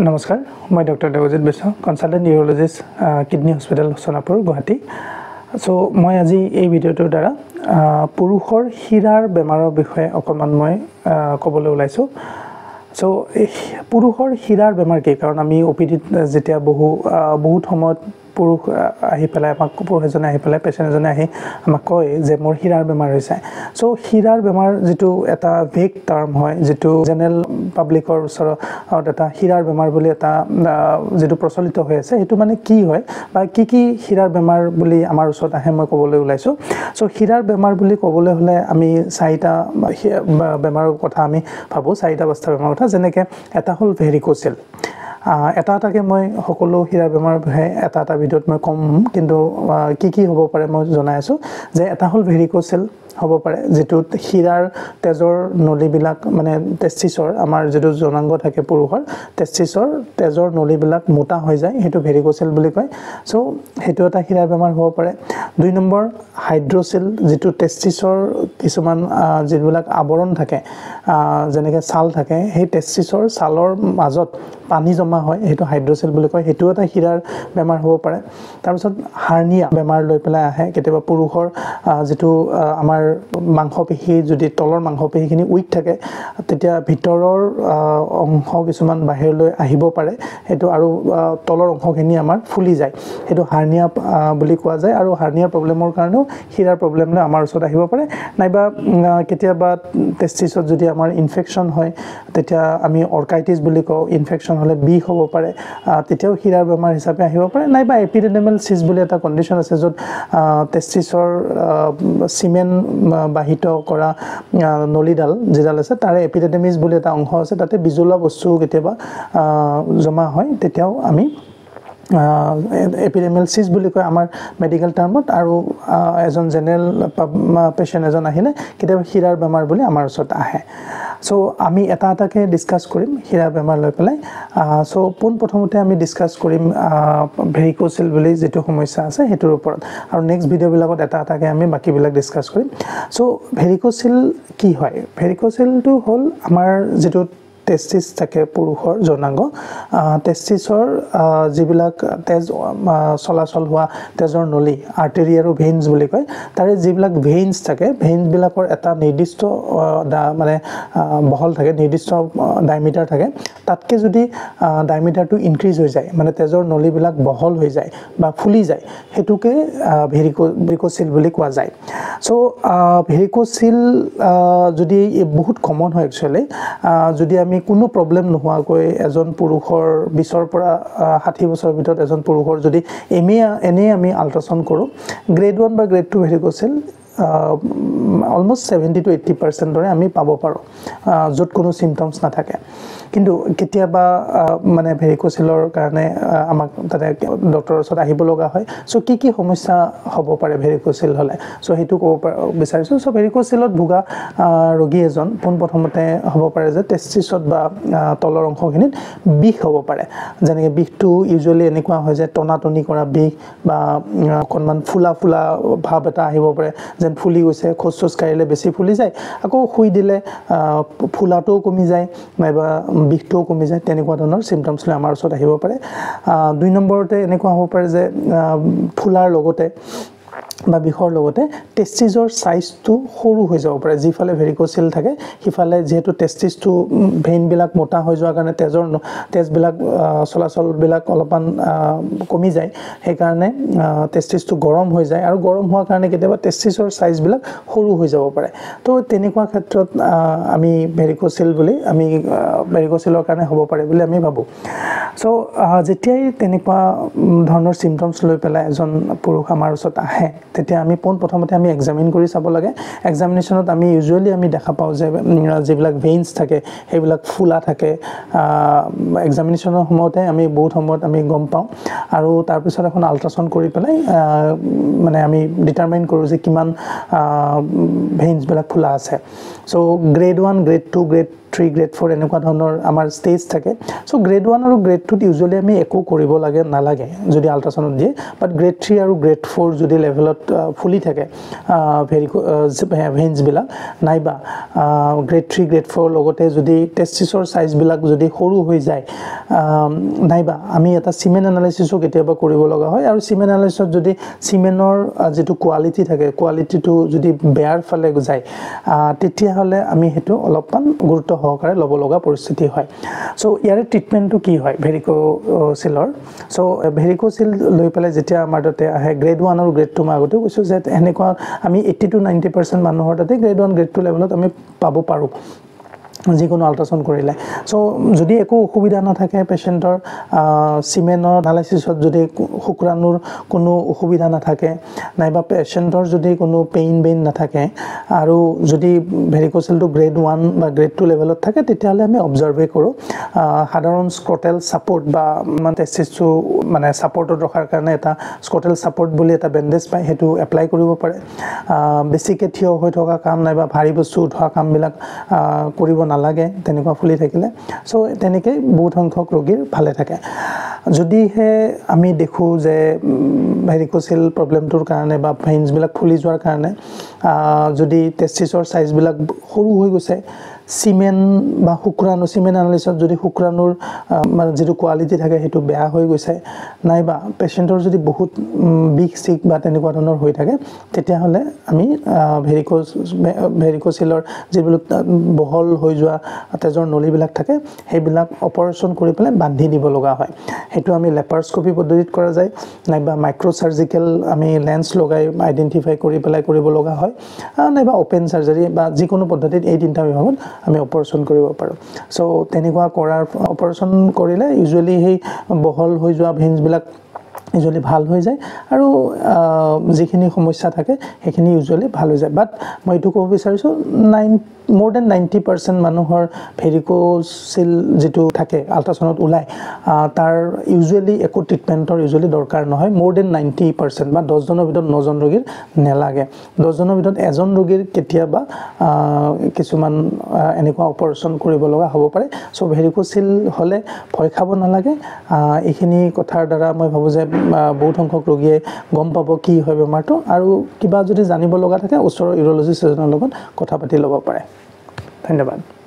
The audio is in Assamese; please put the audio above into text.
নমস্কাৰ মই ডক্টৰ দেৱজিৎ বেছ consultant neurologist kidney hospital Sonapur Guwahati so মই আজি এই ভিডিঅ'টোৰ দ্বাৰা পুৰুষৰ হীৰাৰ বেমাৰৰ বিষয়ে অকমান মই ক'বলৈ ওলাইছো সো পুৰুষৰ হীৰাৰ বেমাৰ কি কাৰণ আমি ওপিডিত যেতিয়া বহুত সময়ত পুৰুষ আহি পেলাই আমাক পুৰুষ এজনে আহি পেলাই পেশেন্ট এজনে আহি আমাক কয় যে মোৰ হীৰাৰ বেমাৰ হৈছে সো হীৰাৰ বেমাৰ যেটো এটা ভেগ টাৰ্ম হয় যেটো জেনেৰেল পাব্লিকৰ ওচৰত এটা হীৰাৰ বেমাৰ বুলি এটা যেটো প্ৰচলিত হৈ আছে এটো মানে কি হয় বা কি হীৰাৰ বেমাৰ বুলি আমাৰ ওচৰত আহে মই ক'বলৈ ওলাইছো সো হীৰাৰ বেমাৰ বুলি ক'বলৈ হলে আমি চাৰিটা বেমাৰৰ কথা আমি ভাবো চাৰিটা অৱস্থা বেমাৰৰ কথা যেনেকৈ এটা হল ভেৰিকোচিল এটাকে মই সকলো হীৰাৰ বেমাৰ এটা ভিডিঅ'ত মই কম কিন্তু কি হ'ব পাৰে মই জনাই আছো যে এটা হল ভেৰিকোচিল হ'ব পাৰে যেটো হীৰাৰ তেজৰ নলীবিলাক মানে টেষ্টিছৰ আমাৰ যেটো জনাংগ থাকে পুৰুষৰ টেষ্টিছৰ তেজৰ নলীবিলাক মোটা হৈ যায় হেতু ভেৰিকোচিল বুলি কয় সো হেতু এটা হীৰাৰ বেমাৰ হ'ব পাৰে দুই নম্বৰ হাইড্ৰোচিল যেটো টেষ্টিছৰ কিছুমান যেবিলাক আৱৰণ থাকে যেনেকৈ ছাল থাকে সেই টেষ্টিছৰ ছালৰ মাজত পানী জমা হয় হেতু হাইড্ৰোচিল বুলি কয় হেতু এটা হীৰাৰ বেমাৰ হ'ব পাৰে তাৰ পিছত হাৰ্নিয়া বেমাৰ লৈ পেলাই আহে কেতিয়াবা পুৰুষৰ যেটো আমাৰ মাংসপেশী যদি তলৰ মাংসপেশীখিনি উইক থাকে তেতিয়া ভিতৰৰ অংশ কিছুমান বাহিৰলৈ আহিব পাৰে হেতু আৰু তলৰ অংশখিনি আমাৰ ফুলি যায় হেতু হাৰ্নিয়া বুলি কোৱা যায় আৰু হাৰ্নিয়াৰ প্ৰবলেমৰ কাৰণেও হীৰাৰ প্ৰবলেমলৈ আমাৰ ওচৰত আহিব পাৰে নাইবা কেতিয়াবা টেষ্টিছত যদি আমাৰ ইনফেকচন হয় তেতিয়া আমি অৰ্কাইটিছ বুলি কওঁ ইনফেকচন হলে বিষ হ'ব পাৰে তেতিয়াও হীৰাৰ বেমাৰ হিচাপে আহিব পাৰে নাইবা এপিডেৰ্মেল সিস্ট বুলি এটা কন্ডিশন আছে য'ত টেষ্টিছৰ সিমেন বাহিত কৰা নলীডাল যেডাল আছে তাৰে এপিডেৰ্মিছ বুলি এটা অংশ আছে তাতে বিজুলা বস্তু কেতিয়াবা জমা হয় তেতিয়াও আমি এপিডেৰ্মেল সিস্ট বুলি কয় আমাৰ মেডিকেল টাৰ্মত আৰু এজন জেনেৰেল পেশেন্ট এজন আহিলে কেতিয়াবা হীৰাৰ বেমাৰ বুলি আমাৰ ওচৰত আহে সো আমি এটাকে ডিসকাস কৰিম হীৰাৰ বেমাৰ লৈ পেলাই সো প্ৰথমতে আমি ডিসকাস কৰিম ভেৰিকোচিল বুলি যেটো সমস্যা আছে হেতুৰ ওপৰত আৰু নেক্সট ভিডিও বিলাকত এটাকে আমি বাকি বিলাক ডিসকাস কৰিম সো ভেৰিকোচিল কি হয় ভেৰিকোচিলটো হল আমাৰ যেটো টেষ্টিছ থাকে পুৰুষৰ জনাংগ টেষ্টিছৰ যিবিলাক তেজ চলাচল হোৱা তেজৰ নলী আৰ্টেৰি আৰু ভেইনছ বুলি কয় তাৰে যিবিলাক ভেইনছ থাকে ভেইনছ বিলাকৰ এটা নিৰ্দিষ্ট মানে বহল থাকে নিৰ্দিষ্ট ডায়ামিটাৰ থাকে তাতকে যদি ডায়ামিটাৰটো ইনক্ৰিজ হৈ যায় মানে তেজৰ নলীবিলাক বহল হৈ যায় বা ফুলি যায় হেতুকে ভেৰিকোচিল বুলি কোৱা যায় সো ভেৰিকোচিল যদি বহুত কমন হয় একচুয়ালি যদি আমি কোনো প্ৰবলেম নোহোৱাকৈ এজন পুৰুষৰ 20 পৰা 60 বছৰৰ ভিতৰত এজন পুৰুষৰ যদি এনে আমি আল্ট্ৰাসাউন্ড কৰো গ্ৰেড 1 বা গ্ৰেড 2 ভেৰিকোচিল almost 70 to 80% দৰে আমি পাব পাৰো যত কোনো সিম্পটমস নাথাকে কিন্তু কেতিয়াবা মানে ভেৰিকোচিলৰ কাৰণে আমাক তাতে ডক্টৰৰ ওচৰত আহিব লগা হয় সো কি সমস্যা হ'ব পাৰে ভেৰিকোচিল হলে সো হেতু ক'ব বিচাৰিছো সো ভেৰিকোচিলত ভুগা ৰোগী এজন প্ৰথমতে হ'ব পাৰে যে টেষ্টিছত বা তলৰ অংশখিনিত বিষ হ'ব পাৰে যেনেকৈ বিষটো ইউজুৱেলি এনেকুৱা হয় যে টনাটনি কৰা বিষ বা অকনমান ফুলা ভাব এটা আহিব পাৰে যেন ফুলি গৈছে খোজ কাঢ়িলে বেছি ফুলি যায় আকৌ শুই দিলে ফুলাটো কমি যায় নাইবা বিষটোও কমি যায় তেনেকুৱা ধৰণৰ সিম্পটমস লৈ আমাৰ ওচৰত আহিব পাৰে দুই নম্বৰতে এনেকুৱা হ'ব পাৰে যে ফুলাৰ লগতে বা বিষৰ লগতে টেষ্টিছৰ সাইজটো সৰু হৈ যাব পাৰে যিফালে ভেৰিকোচিল থাকে হিফালে যেহেতু টেষ্টিছটো ভেইন বিলাক মোটা হৈ যোৱাৰ কাৰণে তেজবিলাক চলাচল বিলাক অলপমান কমি যায় সেই কাৰণে টেষ্টিছটো গৰম হৈ যায় আৰু গৰম হোৱাৰ কাৰণে কেতিয়াবা টেষ্টিছৰ সাইজ বিলাক সৰু হৈ যাব পাৰে তো তেনেকুৱা ক্ষেত্ৰত আমি ভেৰিকোচিল বুলি আমি ভেৰিকোচিলৰ কাৰণে হ'ব পাৰে বুলি আমি ভাবো সো যেতিয়াই তেনেকুৱা ধৰণৰ সিম্পটমস লৈ পেলাই এজন পুৰুষ আমাৰ ওচৰত আহে তেতিয়া আমি প্ৰথমতে আমি এক্সামিন কৰি চাব লাগে এক্সামিনেশনত আমি ইউজুৱেলি আমি দেখা পাও যে যিবিলাক ভেইনছ থাকে সেইবিলাক ফুলা থাকে এক্সামিনেশনৰ সময়তে আমি বহুত সময়ত আমি গম পাও আৰু তাৰ পিছত এখন আল্ট্ৰাসাউন্ড কৰি পেলাই মানে আমি ডিটাৰমাইন কৰো যে কিমান ভেইনছ বিলাক ফুলা আছে so grade 1 grade 2 grade 3 grade 4 এনেকুৱা ধৰণৰ আমাৰ ষ্টেজ থাকে সো গ্ৰেড 1 আৰু গ্ৰেড 2 ইউজুৱেলি আমি একো কৰিব লাগে নালাগে যদি আল্ট্ৰাসাউন্ড দিয়ে বাট গ্ৰেড 3 আৰু গ্ৰেড 4 যদি লেভেলত ফুলি থাকে ভেইনছ বিলাক নাইবা গ্ৰেড 3 গ্ৰেড 4 লগতে যদি টেস্টিছৰ সাইজ বিলাক যদি সৰু হৈ যায় নাইবা আমি এটা সিমেন এনালাইসিসও কেতিয়াবা কৰিব লগা হয় আৰু সিমেন এনালাইসিসত যদি সিমেনৰ যেটো কোৱালিটি থাকে কোৱালিটিটো যদি বেয়াৰ ফালে যায় তেতিয়া হলে আমি হেতু অলপমান গুৰুত্ব সহকাৰে লব লগা পৰিস্থিতি হয় সো ইয়াৰ ট্ৰিটমেন্টটো কি হয় ভেৰিকোচিলৰ সো ভেৰিকোচিল লৈ পেলাই যেতিয়া আমাৰ তাতে আহে গ্ৰেড 1 আৰু গ্ৰেড 2 মই আগতে কৈছো যে এনেকুৱা আমি 80 to 90% মানুহৰ তাতে গ্ৰেড 1 গ্ৰেড 2 লেভেলত আমি পাব পাৰো যিকোনো আল্ট্ৰাসাউন্ড কৰিলে সো যদি একো অসুবিধা নাথাকে পেশেন্টৰ সিমেনৰ এনালাইসিসত যদি শুক্ৰাণুৰ কোনো অসুবিধা নাথাকে নাইবা পেশেন্টৰ যদি কোনো পেইন নাথাকে আৰু যদি ভেৰিকোচিলটো গ্ৰেড 1 বা গ্ৰেড 2 লেভেলত থাকে তেতিয়ালে আমি অবজাৰ্ভ কৰো সাধাৰণ স্ক্ৰটেল সাপোৰ্ট বা টেস্টিছটো মানে সাপোৰ্টত ৰখাৰ কাৰণে এটা স্ক্ৰটেল সাপোৰ্ট বুলি এটা বেন্ডেজ পায় হেতু এপ্লাই কৰিব পাৰে বেছিকে থিয় হৈ থকা কাম নাইবা ভাৰী বস্তু উঠোৱা কামবিলাক কৰিব নালাগে তেনেকুৱা ফুলি থাকিলে সো তেনেকৈ বহুত সংখ্যক ৰোগীৰ ভালে থাকে যদি হে আমি দেখো যে ভেৰিকোচিল প্ৰবলেমটোৰ কাৰণে বা ভেইনছ বিলাক ফুলি যোৱাৰ কাৰণে যদি টেস্টিছৰ সাইজ বিলাক সৰু হৈ গৈছে সিমেন বা শুক্ৰাণু সিমেন এনালাইসিসত যদি শুক্ৰাণুৰ মানে যেটো কোৱালিটি থাকে হেতু বেয়া হৈ গৈছে নাইবা পেশেন্টৰ যদি বহুত বিগ সিক বা তেনেকুৱা ধৰণৰ হৈ থাকে তেতিয়া হলে আমি ভেৰিকোচিলৰ যিবিলাক বহল হৈ যোৱা তেজৰ নলীবিলাক থাকে সেইবিলাক অপাৰেচন কৰি পেলাই বান্ধি দিব লগা হয় হেতু আমি লেপাৰস্কপি পদ্ধতিত কৰা যায় নাইবা মাইক্ৰো সাৰ্জিক্যাল আমি লেন্স লগাই আইডেন্টিফাই কৰি পেলাই কৰিব লগা হয় নাইবা ওপেন সাৰ্জাৰি বা যিকোনো পদ্ধতিত এই তিনটা বিভাগত আমি অপাৰেচন কৰিব পাৰো সো তেনেকুৱা কৰাৰ অপাৰেচন কৰিলে ইউজুৱেলি হেই বহল হৈ যোৱা ভেইনছ বিলাক ইউজুৱেলি ভাল হৈ যায় আৰু যিখিনি সমস্যা থাকে হেখিনি ইউজুৱেলি ভাল হৈ যায় বাট মই এটো ক'ব বিচাৰিছো more than 90% মানুহৰ ভেৰিকোচিল যেটো থাকে আল্ট্ৰাসাউন্ডত ওলাই তাৰ ইউজুৱেলি একো ট্ৰিটমেন্টৰ ইউজুৱেলি দৰকাৰ নহয় more than 90% বা 10 জনৰ ভিতৰত 9 জন ৰোগীৰ নেলাগে 10 জনৰ ভিতৰত এজন ৰোগীৰ কেতিয়াবা কিছুমান এনেকুৱা অপাৰেচন কৰিব লগা হ'ব পাৰে সো ভেৰিকোচিল হলে ভয় খাব নালাগে এইখিনি কথাৰ দ্বাৰা মই ভাবো যে বহুত সংখ্যক ৰোগীয়ে গম পাব কি হয় বেমাৰটো আৰু কিবা যদি জানিব লগা থাকে ওচৰৰ ইউৰলজিষ্ট এজনৰ লগত কথা পাতি ল'ব পাৰে ধন্যবাদ